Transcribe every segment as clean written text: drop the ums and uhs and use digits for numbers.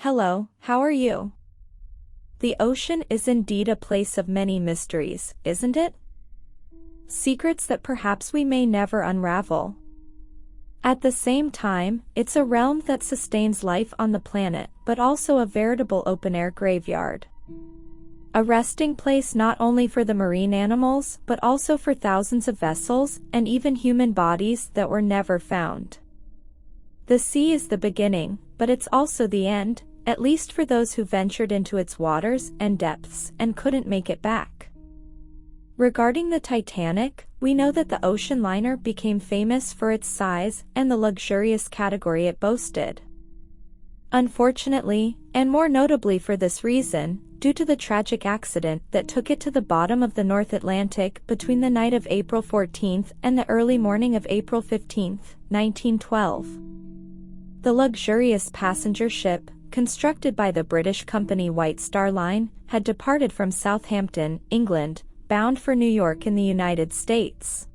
Hello, how are you? The ocean is indeed a place of many mysteries, isn't it? Secrets that perhaps we may never unravel. At the same time, it's a realm that sustains life on the planet, but also a veritable open-air graveyard. A resting place not only for the marine animals, but also for thousands of vessels and even human bodies that were never found. The sea is the beginning, but it's also the end, at least for those who ventured into its waters and depths and couldn't make it back. Regarding the Titanic, we know that the ocean liner became famous for its size and the luxurious category it boasted. Unfortunately, and more notably for this reason, due to the tragic accident that took it to the bottom of the North Atlantic between the night of April 14 and the early morning of April 15, 1912. The luxurious passenger ship, constructed by the British company White Star Line, had departed from Southampton, England, bound for New York in the United States.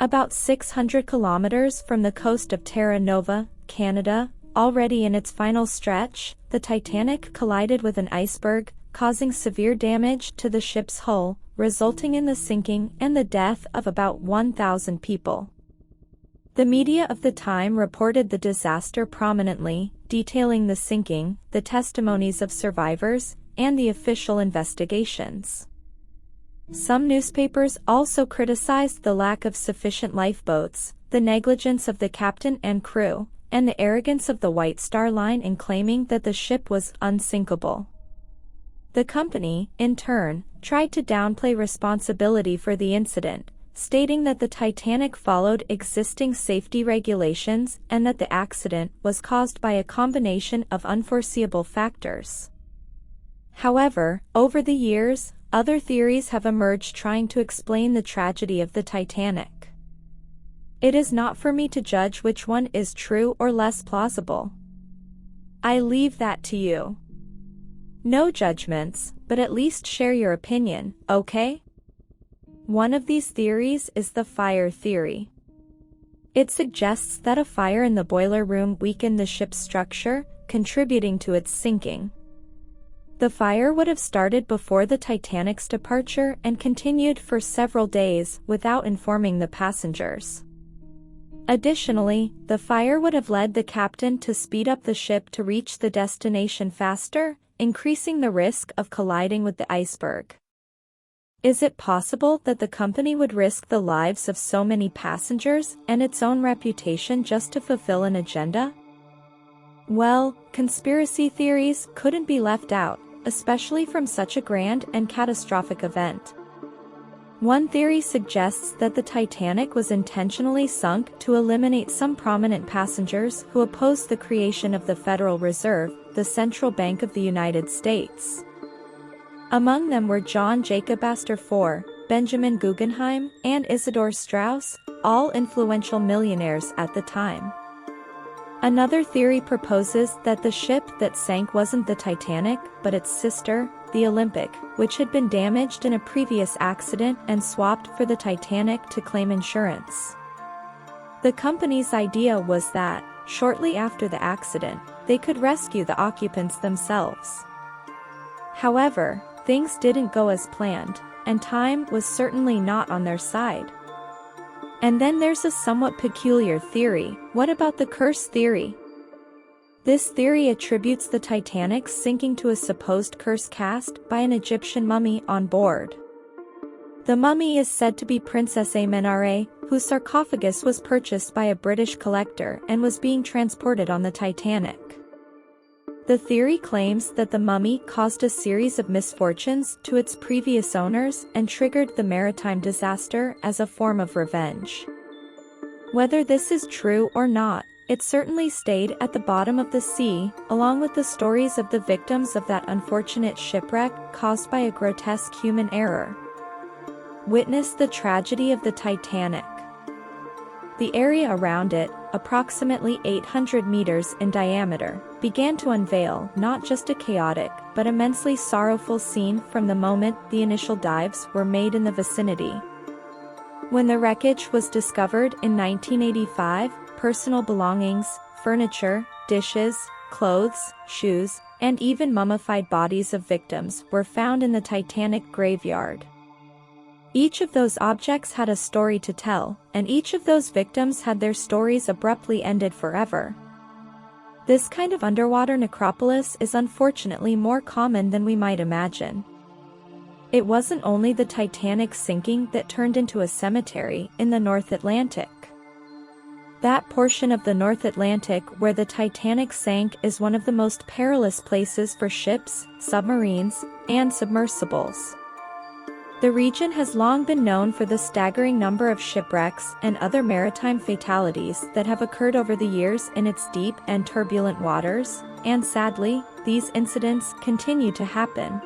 About 600 kilometers from the coast of Terra Nova, Canada, already in its final stretch, the Titanic collided with an iceberg, causing severe damage to the ship's hull, resulting in the sinking and the death of about 1,000 people. The media of the time reported the disaster prominently, detailing the sinking, the testimonies of survivors, and the official investigations. Some newspapers also criticized the lack of sufficient lifeboats, the negligence of the captain and crew, and the arrogance of the White Star Line in claiming that the ship was unsinkable. The company, in turn, tried to downplay responsibility for the incident, stating that the Titanic followed existing safety regulations and that the accident was caused by a combination of unforeseeable factors. However, over the years, other theories have emerged trying to explain the tragedy of the Titanic. It is not for me to judge which one is true or less plausible. I leave that to you. No judgments, but at least share your opinion, okay? One of these theories is the fire theory. It suggests that a fire in the boiler room weakened the ship's structure, contributing to its sinking. The fire would have started before the Titanic's departure and continued for several days without informing the passengers. Additionally, the fire would have led the captain to speed up the ship to reach the destination faster, increasing the risk of colliding with the iceberg. Is it possible that the company would risk the lives of so many passengers and its own reputation just to fulfill an agenda? Well, conspiracy theories couldn't be left out, especially from such a grand and catastrophic event. One theory suggests that the Titanic was intentionally sunk to eliminate some prominent passengers who opposed the creation of the Federal Reserve, the central bank of the United States. Among them were John Jacob Astor IV, Benjamin Guggenheim, and Isidor Straus, all influential millionaires at the time. Another theory proposes that the ship that sank wasn't the Titanic, but its sister, the Olympic, which had been damaged in a previous accident and swapped for the Titanic to claim insurance. The company's idea was that, shortly after the accident, they could rescue the occupants themselves. However, things didn't go as planned, and time was certainly not on their side. And then there's a somewhat peculiar theory. What about the curse theory? This theory attributes the Titanic's sinking to a supposed curse cast by an Egyptian mummy on board. The mummy is said to be Princess Amenare, whose sarcophagus was purchased by a British collector and was being transported on the Titanic. The theory claims that the mummy caused a series of misfortunes to its previous owners and triggered the maritime disaster as a form of revenge. Whether this is true or not, it certainly stayed at the bottom of the sea, along with the stories of the victims of that unfortunate shipwreck caused by a grotesque human error. Witness the tragedy of the Titanic. The area around it, approximately 800 meters in diameter, began to unveil not just a chaotic but immensely sorrowful scene from the moment the initial dives were made in the vicinity. When the wreckage was discovered in 1985, personal belongings, furniture, dishes, clothes, shoes, and even mummified bodies of victims were found in the Titanic graveyard. Each of those objects had a story to tell, and each of those victims had their stories abruptly ended forever. This kind of underwater necropolis is unfortunately more common than we might imagine. It wasn't only the Titanic sinking that turned into a cemetery in the North Atlantic. That portion of the North Atlantic where the Titanic sank is one of the most perilous places for ships, submarines, and submersibles. The region has long been known for the staggering number of shipwrecks and other maritime fatalities that have occurred over the years in its deep and turbulent waters, and sadly, these incidents continue to happen.